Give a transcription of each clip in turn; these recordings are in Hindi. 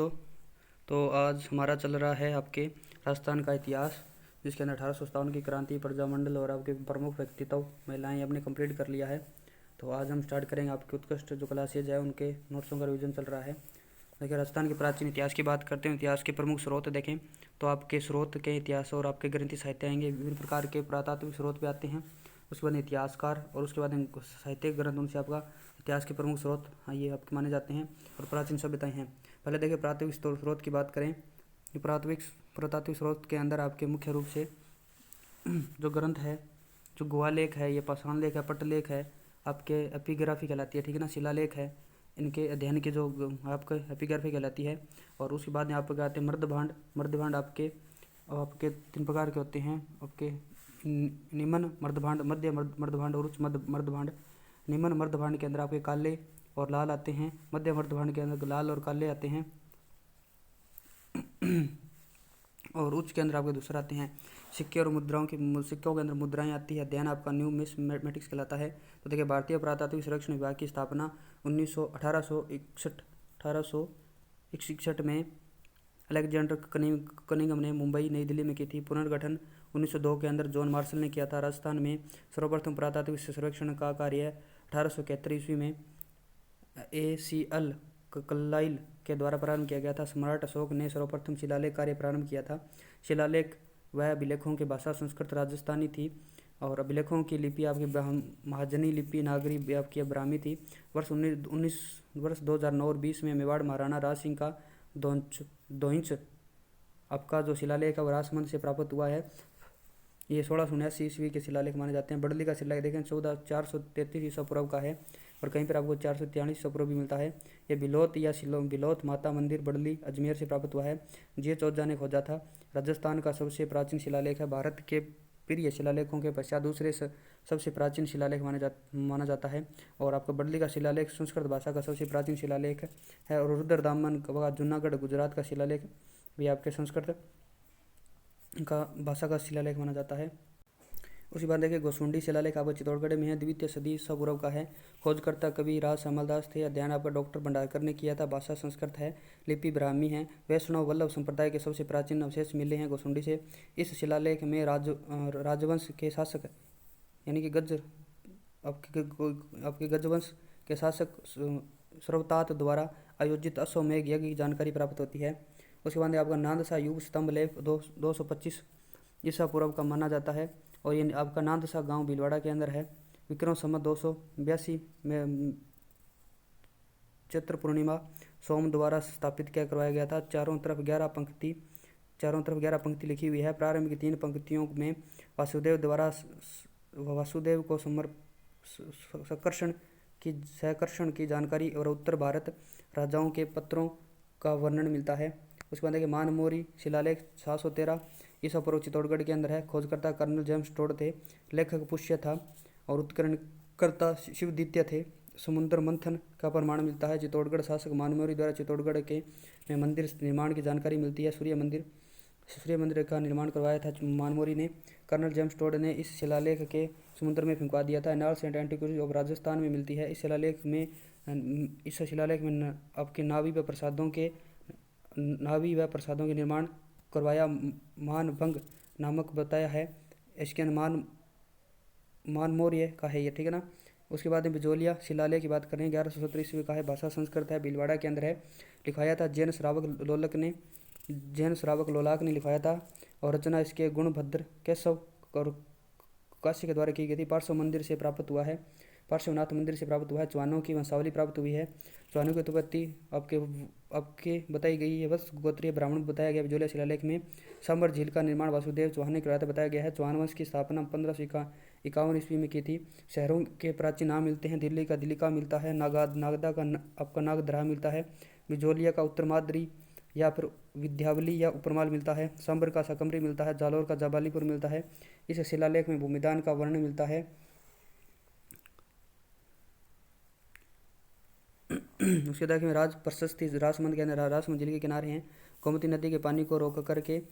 दोस्तों। तो आज हमारा चल रहा है आपके राजस्थान का इतिहास, जिसके अंदर 1857 की क्रांति, प्रजामंडल और आपके प्रमुख व्यक्तित्व महिलाएं हमने कंप्लीट कर लिया है। तो आज हम स्टार्ट करेंगे आपके उत्कृष्ट जो क्लासेज है उनके नोट्सों का रिवीजन चल रहा है। देखिए, राजस्थान के प्राचीन इतिहास की बात करते हैं। इतिहास के प्रमुख स्रोत देखें तो आपके स्रोत के इतिहास और आपके ग्रंथि साहित्य आएंगे। विभिन्न प्रकार के पुरातात्विक स्रोत भी आते हैं, उसके बाद इतिहासकार और उसके बाद साहित्यिक ग्रंथ, उनसे आपका इतिहास के प्रमुख स्रोत ये आपके माने जाते हैं और प्राचीन सभ्यताएं हैं। पहले देखिए प्राथमिक स्रोत की बात करें। पुरातात्विक स्रोत के अंदर आपके मुख्य रूप से जो ग्रंथ है, जो गुहालेख है, ये पाषाण लेख है, पटलेख है, आपके एपिग्राफी कहलाती है, ठीक है ना, शिलालेख है, इनके अध्ययन की जो आपके एपिग्राफी कहलाती है। और उसके बाद में आपके आते हैं मर्दभांड। मर्दभांड आपके आपके तीन प्रकार के होते हैं, आपके निम्न मर्दभांड, मध्य मर्दभांड और उच्च मर्दभांड। निम्न मर्दभांड के अंदर आपके काले और लाल आते हैं, मध्य मर्दभांड के अंदर लाल और काले आते हैं और उच्च के अंदर आपके दूसरे आते हैं सिक्के और मुद्राओं की। सिक्कों के अंदर मुद्राएं आती है। अध्ययन आपका न्यू मैथमेटिक्स कहलाता है। तो देखिए, भारतीय पुरातात्विक सर्वेक्षण विभाग की स्थापना 1861 में अलेक्जेंडर कनिंघम ने मुंबई नई दिल्ली में की थी। पुनर्गठन 1902 के अंदर जॉन मार्शल ने किया था। राजस्थान में सर्वप्रथम पुरातात्विक सर्वेक्षण का कार्य 1871 ईस्वी में ACL कल्लाइल के द्वारा प्रारंभ किया गया था। सम्राट अशोक ने सर्वप्रथम शिलालेख कार्य प्रारंभ किया था। शिलालेख वह अभिलेखों की भाषा संस्कृत राजस्थानी थी और अभिलेखों की लिपि आपकी महाजनी लिपि नागरी आपकी ब्राह्मी थी। वर्ष 2009 और 20 में मेवाड़ महाराणा राज सिंह का दोइंच आपका जो शिलालेख है वो राजमंद से प्राप्त हुआ है। ये 1679 ईस्वी के शिलालेख माने जाते हैं। बड़ली का शिलालेख देखें 433 ईसा पूर्व का है और कहीं पर आपको 443 ईसा पूर्व भी मिलता है। ये बिलोत या बिलोत माता मंदिर बड़ली अजमेर से प्राप्त हुआ है। जे चौजा ने खोजा था। राजस्थान का सबसे प्राचीन शिलालेख है। भारत के प्रिय शिलालेखों के पश्चात दूसरे सबसे प्राचीन शिलालेख माना जाता है। और आपका बड़ली का शिलालेख संस्कृत भाषा का सबसे प्राचीन शिलालेख है। और रुद्रदामन का जूनागढ़ गुजरात का शिलालेख भी आपके संस्कृत का भाषा का शिलालेख माना जाता है। उसके बाद देखिए, गोसुंडी शिलालेख आपका चित्तौड़गढ़ में है। द्वितीय सदी ईसा पूर्व का है। खोजकर्ता कवि राज समलदास थे। अध्ययन आपका डॉक्टर भंडारकर ने किया था। भाषा संस्कृत है, लिपि ब्राह्मी है। वैष्णव वल्लभ संप्रदाय के सबसे प्राचीन अवशेष मिले हैं गोसुंडी से। इस शिलालेख में राजवंश के शासक यानी कि आपके गजवंश के शासक सर्वतात द्वारा आयोजित अश्वमेध यज्ञ की जानकारी प्राप्त होती है। उसके बाद आपका नांदसा युग स्तंभ लेख 225 ईसा पूर्व का माना जाता है और ये आपका नांदसा गांव भीलवाड़ा के अंदर है। विक्रम संवत 282 में चैत्र पूर्णिमा सोम द्वारा स्थापित करवाया गया था। चारों तरफ 11 पंक्ति लिखी हुई है। प्रारंभ की 3 पंक्तियों में वासुदेव को सहकर्षण की जानकारी और उत्तर भारत राजाओं के पत्रों का वर्णन मिलता है। उसके बाद मानमोरी शिलालेख 713 ईसा पूर्व चित्तौड़गढ़ के अंदर है। खोजकर्ता कर्नल जेम्स टोड थे। लेखक पुष्य था और उत्खननकर्ता शिवदित्य थे। समुद्र मंथन का प्रमाण मिलता है। चित्तौड़गढ़ शासक मानमोरी द्वारा चित्तौड़गढ़ के में मंदिर निर्माण की जानकारी मिलती है। सूर्य मंदिर का निर्माण करवाया था मानमोरी ने। कर्नल जेम्स टोड ने इस शिलालेख के समुद्र में फेंकवा दिया था। Annals and antiquities of Rajasthan में मिलती है। इस शिलालेख में आपके नाभि व प्रसादों के निर्माण करवाया मानभंग नामक बताया है। इसके मानमौर्य का है ये, ठीक है ना। उसके बाद में बिजोलिया शिलालेख की बात करें 1117 ईस्वी का है। भाषा संस्कृत है, भीलवाड़ा के अंदर है। लिखवाया था जैन श्रावक लोलाक ने लिखवाया था और रचना इसके गुणभद्र केशव और काशी के द्वारा की गई थी। पार्श्वनाथ मंदिर से प्राप्त हुआ है। चौहानों की वंशावली प्राप्त हुई है। चौहानों की उत्पत्ति आपके बताई गई है। वत्स गोत्रीय ब्राह्मण बताया गया बिजोलिया शिलालेख में। सांबर झील का निर्माण वासुदेव चौहान ने करवाया था बताया गया है। चौहान वंश की स्थापना 1551 ईस्वी में की थी। शहरों के प्राचीन नाम मिलते हैं। दिल्ली का दिल्लिका मिलता है। नागदा का आपका नागदरा मिलता है। बिजोलिया का उत्तरमाद्री या फिर विद्यावली या उपरमाल मिलता है। सांबर का सकमरी मिलता है। जालौर का जाबालीपुर मिलता है। इस शिलालेख में भूमिदान का वर्णन मिलता है। उसके बाद में राज प्रशस्ति राजमंद के अंदर राजमंद झील के किनारे हैं। गोमती नदी के पानी को रोक करके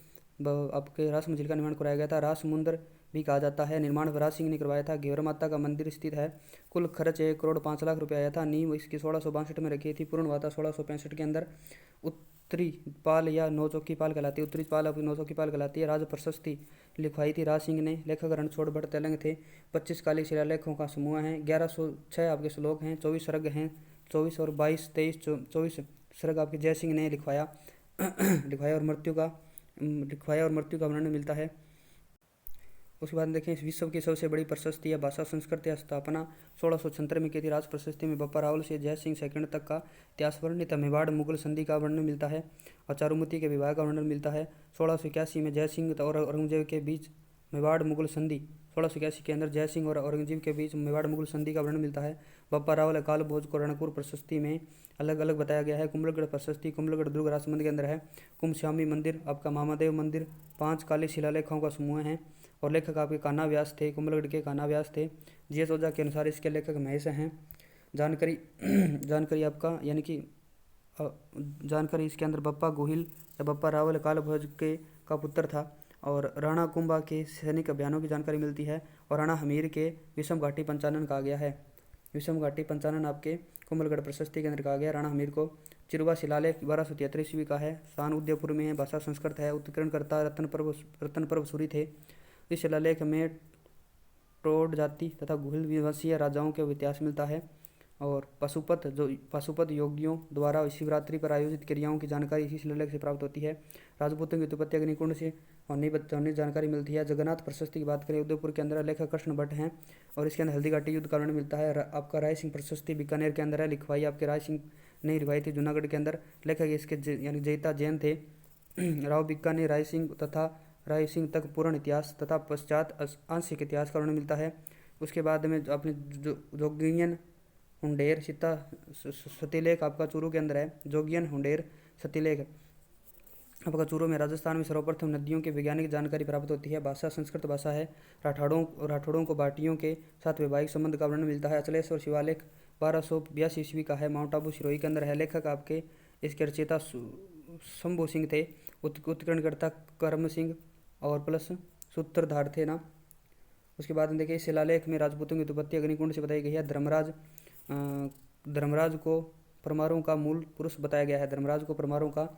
आपके राजमंद झील का निर्माण कराया गया था। राजसमुंदर भी कहा जाता है। निर्माण राज सिंह ने करवाया था। घेवर माता का मंदिर स्थित है। कुल खर्च 1 करोड़ 5 लाख रुपये आया था। नींव इसकी 1662 में रखी थी। पूर्ण हुआ था 1665 के अंदर। उत्तरी पाल या नौचौकी पाल कहलाती है। उत्तरी पाल आपकी नौचौकी पाल कहलाती है। राज प्रशस्ति लिखवाई थी राज सिंह ने। लेखक रणछोड़ भट्ट तेलंग थे। 25 काली शिलालेखों का समूह है। 1106 आपके श्लोक हैं। 24 सर्ग हैं। 24 और 22 23 24 सर्ग आपके जय सिंह ने लिखवाया लिखवाया और मृत्यु का वर्णन मिलता है। उसके बाद देखें इस विश्व की सबसे बड़ी प्रशस्ति है भाषा संस्कृत या स्थापना 1676 में की थी। राज प्रशस्ति में बप्पा रावल से जय सिंह सेकंड तक का इतिहास वर्णित है। मेवाड़ मुगल संधि का वर्णन मिलता है और चारुमती के विवाह का वर्णन मिलता है। 1681 में जय सिंह और औरंगजेब के बीच मेवाड़ मुगल संधि 1681 के अंदर जय सिंह और औरंगजेब के बीच मेवाड़ मुगल संधि का वर्णन मिलता है। बप्पा रावल अकाल भोज को रणकुर प्रशस्ति में अलग अलग बताया गया है। कुंभलगढ़ प्रशस्ति कुंभलगढ़ दुर्ग राजसमंद के अंदर है। कुंभश्यामी मंदिर आपका मामादेव मंदिर 5 काली शिलालेखों का समूह है और लेखक आपके कान्हा व्यास थे। कुंभलगढ़ के कान्हा व्यास थे। जीएस ओझा के अनुसार इसके लेखक महेश हैं। जानकारी जानकारी आपका यानी कि जानकारी इसके अंदर बप्पा गोहिल या बप्पा रावल काल भोज के का पुत्र था और राणा कुंभा के सैनिक अभियानों की जानकारी मिलती है और राणा हमीर के विषम घाटी पंचानन कहा गया है। विषम घाटी पंचानन आपके कुंभलगढ़ प्रशस्ति के अंदर कहा गया। राणा हमीर को चिरुवा शिलालेख 1273 ईस्वी का है। स्थान उदयपुर में है। भाषा संस्कृत है। उत्कीर्णकर्ता रतन पर्व सूरी थे। इस शिलालेख में टोड जाति तथा गुहिल वंशीय राजाओं के इतिहास मिलता है और पशुपत योगियों द्वारा शिवरात्रि पर आयोजित क्रियाओं की जानकारी इसी शिलालेख से प्राप्त होती है। राजपूतों की उत्पत्ति अग्निकुंड से होने जानकारी मिलती है। जगन्नाथ प्रशस्ति की बात करें उदयपुर के अंदर लेखक कृष्ण भट्ट हैं और इसके अंदर हल्दी घाटी युद्ध का वर्णन मिलता है। आपका राय सिंह प्रशस्ति बीकानेर के अंदर है। लिखवाई आपके राय सिंह ने लिखवाई थी जूनागढ़ के अंदर। लेखक इसके यानी जयता जैन थे। राव बीकानेर राय सिंह तथा राय सिंह तक पूर्ण इतिहास तथा पश्चात आंशिक इतिहास का वर्णन मिलता है। उसके बाद में अपने जोगियन हुंडेर सीता सतीलेख आपका चूरू के अंदर है। जोगियन हुंडेर सतीलेख आपका चूरू में राजस्थान में सर्वप्रथम नदियों की वैज्ञानिक जानकारी प्राप्त होती है। भाषा संस्कृत भाषा है। राठौड़ों को बाटियों के साथ वैवाहिक संबंध का वर्णन मिलता है। अचलेश्वर शिवालेख 1282 ईस्वी का है। माउंट आबू सिरोही के अंदर है। लेखक आपके इसके रचयिता शंभू सिंह थे। उत्कीर्णकर्ता करम सिंह और प्लस सूत्रधार थे ना। उसके बाद में देखिए शिलालेख में राजपूतों की उत्पत्ति अग्निकुंड से बताई गई है। धर्मराज को परमारों का मूल पुरुष बताया गया है। धर्मराज को परमारों का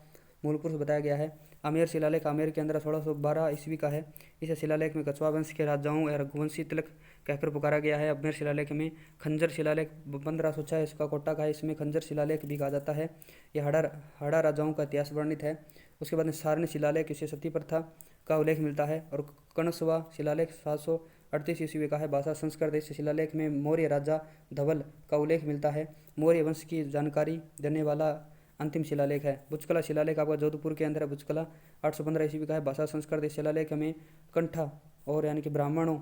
मूल पुरुष बताया गया है। आमेर शिलालेख आमेर के अंदर 1612 ईस्वी का है। इस शिलालेख में कछवा वंश के राजाओं या रघुवंशी तिलक कहकर पुकारा गया है। आमेर शिलालेख में खंजर शिलालेख 1506 इसका कोटा का है। इसमें खंजर शिलालेख भी कहा जाता है। यह हाड़ा राजाओं का इतिहास वर्णित है। उसके बाद में सारणी शिलालेख इसे सती प्रथा का उल्लेख मिलता है और कणसवा शिलालेख 738 ईस्वी का है। भाषा संस्कृत इस शिलालेख में मौर्य राजा धवल का उल्लेख मिलता है। मौर्य वंश की जानकारी देने वाला अंतिम शिलालेख है। बुचकला शिलालेख आपका जोधपुर के अंदर है। बुचकला 815 ईस्वी का है। भाषा संस्कृत इस शिलालेख में कंठा और यानी कि ब्राह्मणों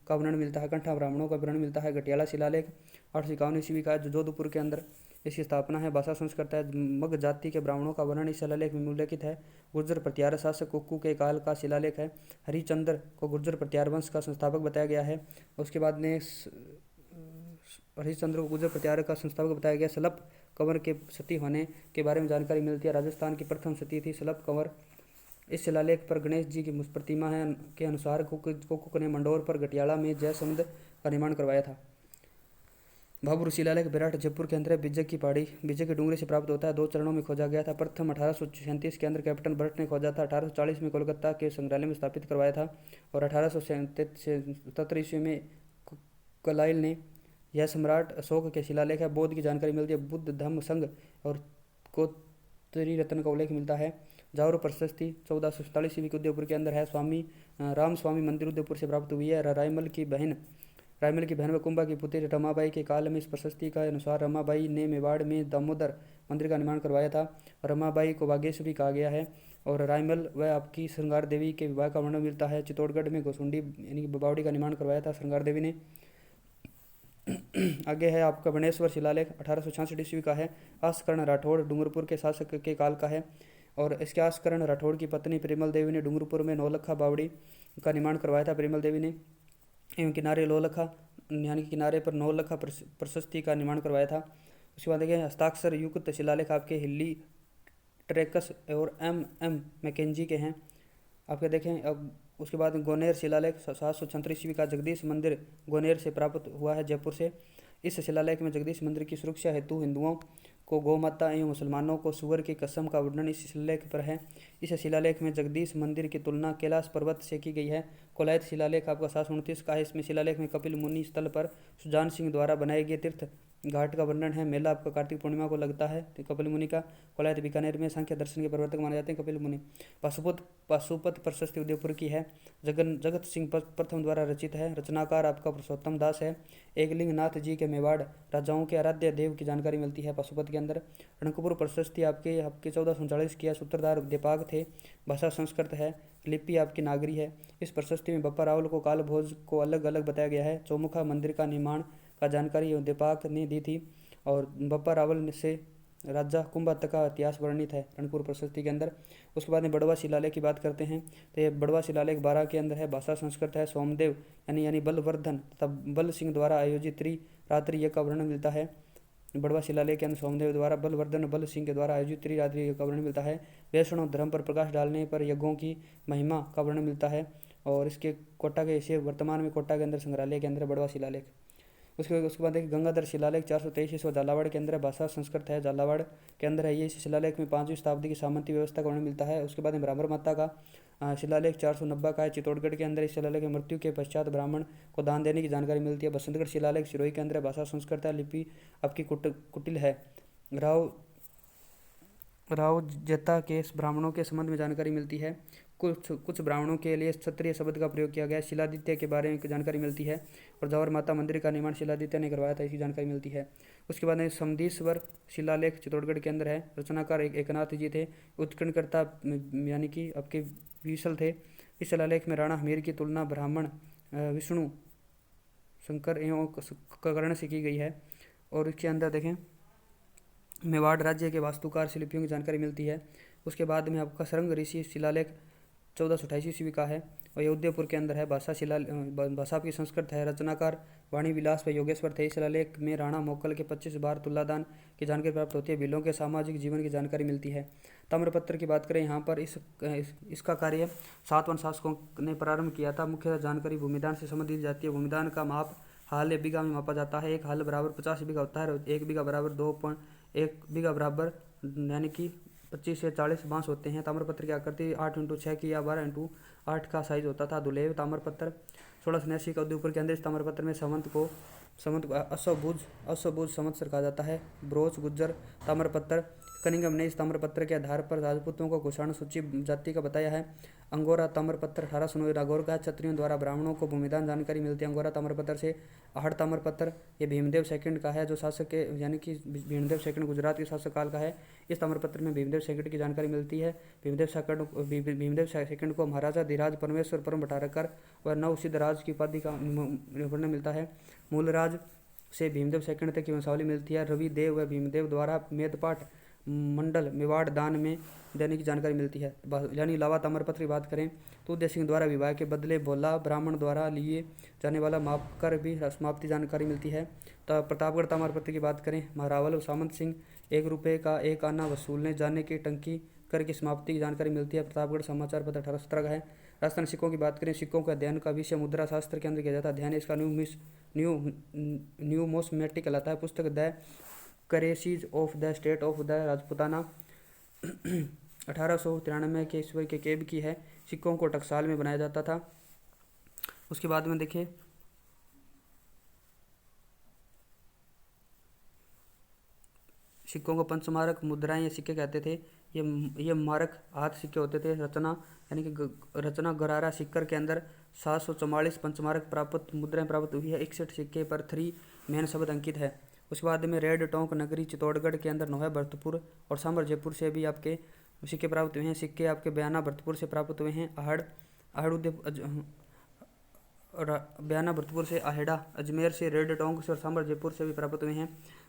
का वर्णन मिलता है। कंठा ब्राह्मणों का वर्णन मिलता है। घटियाला शिलालेख 851 ईस्वी का है जो जोधपुर के अंदर इसकी स्थापना है। भाषा संस्कृत है। मग जाति के ब्राह्मणों का वर्णन इस शिलालेख में उल्लेखित है। गुर्जर प्रत्यार शासक कुक्कू के काल का शिलालेख है। हरिचंद्र को गुर्जर प्रत्यार वंश का संस्थापक बताया गया है। उसके बाद में हरिश्चंद्र को गुर्जर प्रत्यार का संस्थापक बताया गया। सलप कंवर के सती होने के बारे में जानकारी मिलती है। राजस्थान की प्रथम सती थी सलप कंवर। इस शिलालेख पर गणेश जी की प्रतिमा है के अनुसार कुक्कू ने मंडोर पर घटियाला में जयसमंद का निर्माण करवाया था। भाभरू शिलालेख विराट जयपुर के अंदर विजय की पहाड़ी विजय के डूंगरे से प्राप्त होता है। 2 चरणों में खोजा गया था। प्रथम 1837 के अंदर कैप्टन बर्ट ने खोजा था। 1840 में कोलकाता के संग्रहालय में स्थापित करवाया था और 1877 ईस्वी में कलाइल ने यह सम्राट अशोक के शिलालेख है। बौद्ध की जानकारी मिलती है। बुद्ध धम्म संघ और कोतरी रत्न का उल्लेख मिलता है। जावरो प्रशस्ति 1447 ईस्वी के उदयपुर के अंदर है। राम स्वामी मंदिर उदयपुर से प्राप्त हुई है। रायमल की बहन व कुंभा की पुत्री रमाबाई के काल में इस प्रशस्ति का अनुसार रमाबाई ने मेवाड़ में दामोदर मंदिर का निर्माण करवाया था। रमाबाई को बागेश्वरी कहा गया है और रायमल व आपकी श्रृंगार देवी के विवाह का वर्णन मिलता है। चित्तौड़गढ़ में घोसुंडी यानी बावड़ी का निर्माण करवाया था श्रृंगार देवी ने। आगे है आपका बनेश्वर शिलालेख 1866 ईस्वी का है। आस्करण राठौड़ डूंगरपुर के शासक के काल का है और इसके आस्करण राठौड़ की पत्नी परिमल देवी ने डूंगरपुर में नौलखा बावड़ी का निर्माण करवाया था। परिमल देवी ने एवं किनारे लोलखा यानी कि किनारे पर नौलखा प्रशस्ति का निर्माण करवाया था। उसके बाद देखिए हस्ताक्षर युक्त शिलालेख आपके हिल्ली ट्रेकस और M मैकेंजी के हैं। आपके देखें अब उसके बाद गोनेर शिलालेख 736 ईस्वी का जगदीश मंदिर गोनेर से प्राप्त हुआ है जयपुर से। इस शिलालेख में जगदीश मंदिर की सुरक्षा हेतु हिंदुओं को गौ माता एवं मुसलमानों को सुअर की कसम का वर्णन इस शिलालेख पर है। इस शिलालेख में जगदीश मंदिर की तुलना कैलाश पर्वत से की गई है। कोलायत शिलालेख आपका 729 का है। इसमें शिलालेख में कपिल मुनि स्थल पर सुजान सिंह द्वारा बनाए गए तीर्थ घाट का वर्णन है। मेला आपका कार्तिक पूर्णिमा को लगता है तो कपिल मुनि का। कोलायत बीकानेर में सांख्य दर्शन के प्रवर्तक माने जाते हैं कपिल मुनि। पाशुपत प्रशस्ति उदयपुर की है। जगत सिंह प्रथम द्वारा रचित है। रचनाकार आपका पुरुषोत्तम दास है। एकलिंग नाथ जी के मेवाड़ राजाओं के आराध्य देव की जानकारी मिलती है पाशुपत के अंदर। रणकपुर प्रशस्ति आपके 1439 की है। सूत्रधार देपाग थे। भाषा संस्कृत है। लिपि आपकी नागरी है। इस प्रशस्ति में बप्पा रावल को काल भोज को अलग अलग बताया गया है। चौमुखा मंदिर का निर्माण का जानकारी देपाक ने दी थी और बप्पा रावल से राजा कुंभा तक का इतिहास वर्णित है रणपुर प्रशस्ति के अंदर। उसके बाद में बड़वा शिलालेख की बात करते हैं तो ये बड़वा शिलालेख 12 के अंदर है। भाषा संस्कृत है। सोमदेव यानी बलवर्धन तथा बल सिंह द्वारा आयोजित त्रिरात्रि यज्ञ का वर्णन मिलता है। बड़वा शिलालेख के अंदर सोमदेव द्वारा बलवर्धन बल सिंह के द्वारा आयोजित त्रिरात्रि यज्ञ का वर्णन मिलता है। वैष्णव धर्म पर प्रकाश डालने पर यज्ञों की महिमा का वर्णन मिलता है और इसके कोटा के इसे वर्तमान में कोटा के अंदर संग्रहालय के अंदर बड़वा शिलालेख। उसके बाद देखिए गंगाधर शिलालेख 423 झालावाड़ के अंदर है। भाषा संस्कृत है। झालावाड़ के अंदर है। ये इस शिलालेख में 5वीं शताब्दी की सामंती व्यवस्था का वर्णन मिलता है। उसके बाद में ब्राह्मण माता का शिलालेख 490 का है। चित्तौड़गढ़ के अंदर इस शिलालेख में मृत्यु के पश्चात ब्राह्मण को दान देने की जानकारी मिलती है। बसंतगढ़ शिलालेख सिरोही के अंदर है। भाषा संस्कृत है। लिपि आपकी कुटिल है। राव जता के ब्राह्मणों के संबंध में जानकारी मिलती है। कुछ ब्राह्मणों के लिए क्षत्रिय शब्द का प्रयोग किया गया है। शिलादित्य के बारे में जानकारी मिलती है और जवाहर माता मंदिर का निर्माण शिलादित्य ने करवाया था, इसकी जानकारी मिलती है। उसके बाद में समदीश्वर शिलालेख चित्तौड़गढ़ के अंदर है। रचनाकार एकनाथ जी थे। उत्कीर्णकर्ता यानी कि आपके विशल थे। इस शिलालेख में राणा हमीर की तुलना ब्राह्मण विष्णु शंकर एवं कर्ण से की गई है। और इसके अंदर देखें मेवाड़ राज्य के वास्तुकार शिल्पियों की जानकारी मिलती है। उसके बाद में आपका सरंग ऋषि शिलालेख 1428 ईस्वी का है और ये उदयपुर के अंदर है। भाषा की संस्कृत है। रचनाकार वाणी विलास व योगेश्वर थे। इस शिलालेख में राणा मोकल के 25 बार तुलादान की जानकारी प्राप्त होती है। भीलों के सामाजिक जीवन की जानकारी मिलती है। ताम्रपत्र की बात करें यहाँ पर इसका कार्य सातवाहन शासकों ने प्रारंभ किया था। मुख्य जानकारी भूमिदान से संबंधित जाती है। भूमिदान का माप हाल या बीघा में मापा जाता है। एक हाल बराबर 50 बीघा होता है और 1 बीघा बराबर 2.1 बीघा बराबर यानी कि 25 से 40 बांस होते हैं। ताम्रपत्र की आकृति 8x6 की या 12x8 का साइज होता था। दुलेव ताम्रपत्र 1689 का उदयपुर के अंदर। इस ताम्रपत्र में संवत को अश्वभुज संवत्सर कहा जाता है। ब्रोच गुज्जर ताम्रपत्र कनिंगम ने इस ताम्रपत्र के आधार पर राजपूतों को घोषण सूची जाति का बताया है। अंगोरा ताम्रपत्र 1809 नागौर का क्षत्रियों द्वारा ब्राह्मणों को भूमिदान जानकारी मिलती है। अंगोरा ताम्रपत्र से आहड़ ताम्रपत्र ये भीमदेव सेकंड का है जो शासक के यानी कि भीमदेव सेकंड गुजरात के शासक काल का है। इस ताम्रपत्र में भीमदेव सेकंड की जानकारी मिलती है। भीमदेव सेकंड को महाराजा धीराज परमेश्वर परम भट्टारकर व नवसिद्ध राज की उपाधि का वर्णन मिलता है। मूलराज से भीमदेव सेकंड तक की वंशावली मिलती है। रवि देव व भीमदेव द्वारा मेदपाट मंडल मेवाड़ दान में देने की जानकारी मिलती है। यानी लावा ताम्रपत्र की बात करें तो उदय सिंह द्वारा विवाह के बदले भोला ब्राह्मण द्वारा लिए जाने वाला माप कर भी समाप्ति जानकारी मिलती है। तो प्रतापगढ़ ताम्रपत्र की बात करें महारावल सामंत सिंह 1 रुपये का 1 आना वसूलने जाने की टंकी कर की समाप्ति की जानकारी मिलती है। प्रतापगढ़ समाचार पत्र 1817 का है। राजस्थान सिक्कों की बात करें सिक्कों के अध्ययन का विषय मुद्रा शास्त्र के अंदर किया जाता है। अध्ययन इसका न्यूमोस्मेटिक कहलाता है। पुस्तक the currencies of the state of the Rajputana 1893 के ईस्वी के केब की है। सिक्कों को टकसाल में बनाया जाता था। उसके बाद में देखिए सिक्कों को पंचमारक मुद्राएं या सिक्के कहते थे। ये मारक हाथ सिक्के होते थे। यानी कि रचना गरारा सिक्कर के अंदर 744 पंचमारक प्राप्त मुद्राएं प्राप्त हुई है। 61 सिक्के पर 3 मेन शब्द अंकित है। उसके बाद में रेड टोंक नगरी चित्तौड़गढ़ के अंदर नोहा भरतपुर और सांबर जयपुर से भी आपके सिक्के प्राप्त हुए हैं। सिक्के आपके बयाना भरतपुर से प्राप्त हुए हैं। बयाना भरतपुर से आहेड़ा अजमेर से रेड टोंक से और सांबर जयपुर से भी प्राप्त हुए हैं।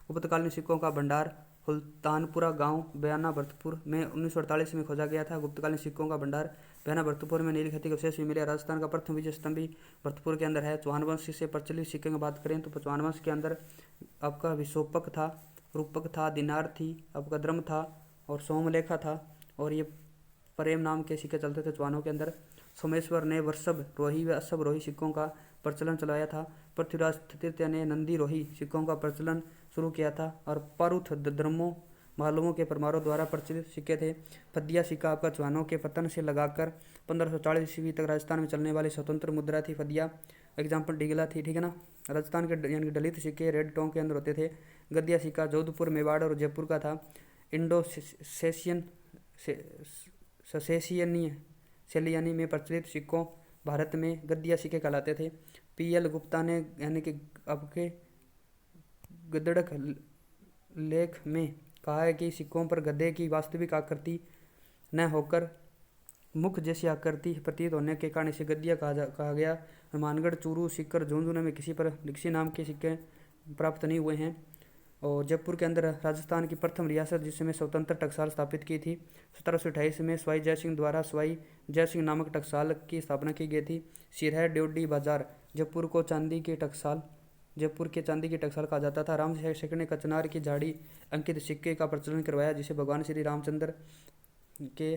गुप्तकालीन सिक्कों का भंडार सुल्तानपुरा गांव बयाना भरतपुर में 1948 में खोजा गया था। गुप्तकालीन सिक्कों का भंडार बयाना भरतपुर में नीलखती के अवशेष भी मिले। राजस्थान का प्रथम विजय स्तंभी भरतपुर के अंदर है। चौहान वंश से प्रचलित सिक्के की बात करें तो चौहान वंश के अंदर आपका विशोपक था, रूपक था, दिनार थी, आपका द्रम था और सोमलेखा था और ये प्रेम नाम के सिक्के चलते थे चौहानों के अंदर। सोमेश्वर ने वर्षभ रोही व अशभ रोही सिक्कों का प्रचलन चलाया था। पृथ्वीराज तृतीय ने नंदी रोही सिक्कों का प्रचलन शुरू किया था और पारुथ द्रमों मालूमों के परमारों द्वारा प्रचलित सिक्के थे। फद्दिया सिक्का आपका चौहानों के पतन से लगाकर 1540 ईस्वी तक राजस्थान में चलने वाली स्वतंत्र मुद्रा थी फद्दिया। एग्जाम्पल डिगला थी, ठीक है ना। राजस्थान के यानी कि दलित सिक्के रेड टोंग के अंदर होते थे। गद्दिया सिक्का जोधपुर, मेवाड़ और जयपुर का था। इंडो सेशियन ससेशियनीय सेलियानी में प्रचलित सिक्कों भारत में गद्दिया सिक्के कहलाते थे। पीएल गुप्ता ने यानी कि आपके गद्दड़क लेख में कहा है कि सिक्कों पर गद्दे की वास्तविक आकृति न होकर मुख जैसी आकृति प्रतीत होने के कारण इसे गद्दिया कहा गया। हनुमानगढ़, चूरू, सीकर, झुंझुनू में किसी नाम के सिक्के प्राप्त नहीं हुए हैं। और जयपुर के अंदर राजस्थान की प्रथम रियासत जिसमें स्वतंत्र टकसाल स्थापित की थी 1728 में स्वाई जय सिंह द्वारा स्वाई जय सिंह नामक टकसाल की स्थापना की गई थी। सिरहा ड्योडी बाजार जयपुर के चांदी की टकसाल कहा जाता था। राम शेख ने कचनार की झाड़ी अंकित सिक्के का प्रचलन करवाया जिसे भगवान श्री रामचंद्र के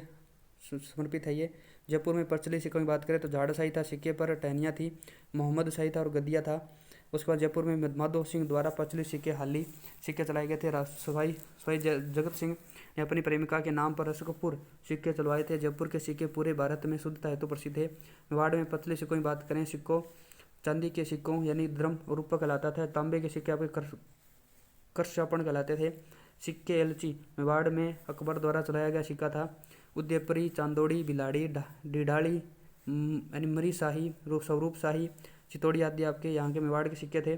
समर्पित है। ये जयपुर में प्रचलित सिक्कों की बात करें तो झाड़ शाही था, सिक्के पर टहनियाँ थी, मोहम्मद शाही था और गद्दिया था। उसके बाद जयपुर में माधो सिंह द्वारा प्रचलित सिक्के हाली सिक्के चलाए गए थे। स्वाई जगत सिंह ने अपनी प्रेमिका के नाम पर रसकपुर सिक्के चलवाए थे। जयपुर के सिक्के पूरे भारत में शुद्धता हेतु प्रसिद्ध है। मेवाड़ में प्रचलित सिक्कों की बात करें, सिक्कों चांदी के सिक्कों यानी द्रम रूपक कहलाता था। तांबे के सिक्के आपके करशापण कहलाते थे। सिक्के एलची मेवाड़ में अकबर द्वारा चलाया गया सिक्का था। उदयपुरी, चांदोड़ी, बिलाड़ी, डिडाली यानी मरी शाही, स्वरूप शाही, चितौड़ी आदि आपके यहाँ के मेवाड़ के सिक्के थे।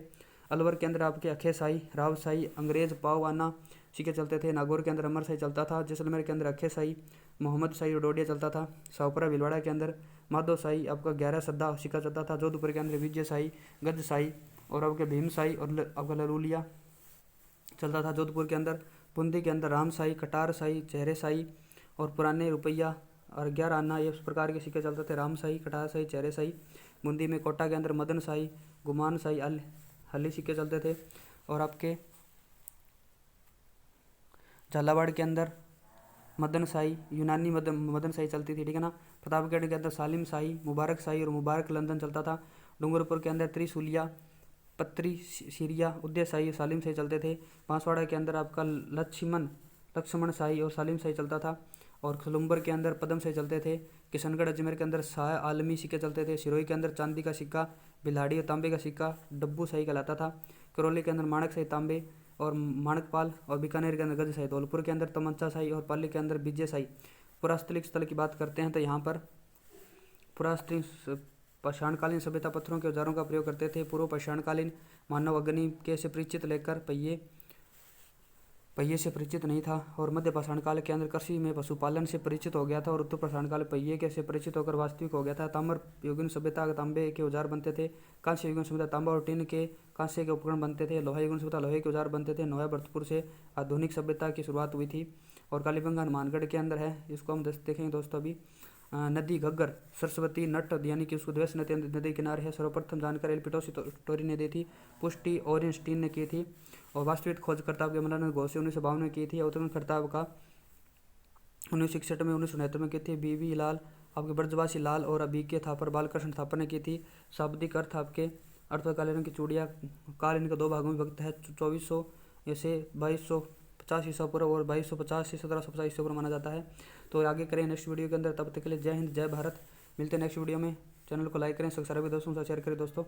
अलवर के अंदर आपके अखे शाही, राव शाही, अंग्रेज पाव आना सिक्के चलते थे। नागौर के अंदर अमर शाही चलता था। जैसलमेर के अंदर अखे शाही, मोहम्मद शाही और डोडिया चलता था। शाहपुरा भीलवाड़ा के अंदर माधो शाही आपका 11 सद्दा सिक्का चलता था। जोधपुर के अंदर विजय शाही, गज शाही और आपके भीम शाही और आपका ललूलिया चलता था। जोधपुर के अंदर बूंदी के अंदर राम शाही, कटार शाही, चेहरे शाही और पुराने रुपया और 11 आना ये इस प्रकार के सिक्के चलते थे। राम शाही, कटार शाही, चेहरे शाही। बूंदी में कोटा के अंदर मदन शाही, गुमान शाही, हली सिक्के चलते थे। और आपके झालावाड़ के अंदर मदन शाही, यूनानी मदन शाही चलती थी, ठीक है ना। प्रतापगढ़ के अंदर सालिम शाही, मुबारक शाही और मुबारक लंदन चलता था। डूंगरपुर के अंदर त्रिशूलिया, पत्री सीरिया, उदय शाही, सालिम शाही चलते थे। बांसवाड़ा के अंदर आपका लक्ष्मण शाही और सालिम शाही चलता था। और खलुम्बर के अंदर पदम शाही चलते थे। किशनगढ़ अजमेर के अंदर शाह आलमी सिक्के चलते थे। सिरोही के अंदर चांदी का सिक्का, बिलाड़ी और तांबे का सिक्का डब्बू शाही कहलाता था। करौली के अंदर माणक शाही, तांबे और माणकपाल और बीकानेर के अंदर गज शाही। धौलपुर के अंदर तमंचा शाही और पाली के अंदर विजय शाही। पुरास्तलिक स्थल की बात करते हैं तो यहाँ पर पुरास्तलिक पाषाणकालीन सभ्यता पत्थरों के औजारों का प्रयोग करते थे। पूर्व पाषाणकालीन मानव अग्नि के से परिचित लेकर पहिए से परिचित नहीं था। और मध्य पाषाण काल के अंदर कृषि में पशुपालन से परिचित हो गया था। और उत्तर पाषाण काल पहिए के से परिचित होकर वास्तविक हो गया था। ताम्र युगीन सभ्यता तांबे के औजार बनते थे। कांस्य युगीन सभ्यता तांबा और टिन के कांस्य के उपकरण बनते थे। लोहा युगीन सभ्यता लोहे के औजार बनते थे। नोया भरतपुर से आधुनिक सभ्यता की शुरुआत हुई थी। और कालीबंगा हनुमानगढ़ के अंदर है, इसको हम देखेंगे दोस्तों अभी। नदी घग्गर सरस्वती नट यानी कि उसको द्वेष नदी किनारे है। सर्वप्रथम जानकारी एल्पिटोसी टोरी ने दी थी। पुष्टि ओरेंस्टीन ने की थी। और वास्तविक खोज करताब के अमरनाथ घोष 1952 में की थी। अवतरण करताब का 1961 में 1969 में की थी। बीवी लाल आपके ब्रजवासी लाल और अभी के थापर बालकृष्ण थापर ने की थी। शाब्दिक अर्थ आपके अर्थ काले रंग की चूड़िया काल इनका 2 भागों में विभक्त है। 2400 से 2250 ईसा पूर्व और 2250 से 1750 ईसा पूर्व माना जाता है। तो आगे करें नेक्स्ट वीडियो के अंदर। तब तक के लिए जय हिंद जय भारत। मिलते हैं नेक्स्ट वीडियो में। चैनल को लाइक करें, सब्सक्राइब दोस्तों से शेयर करें दोस्तों।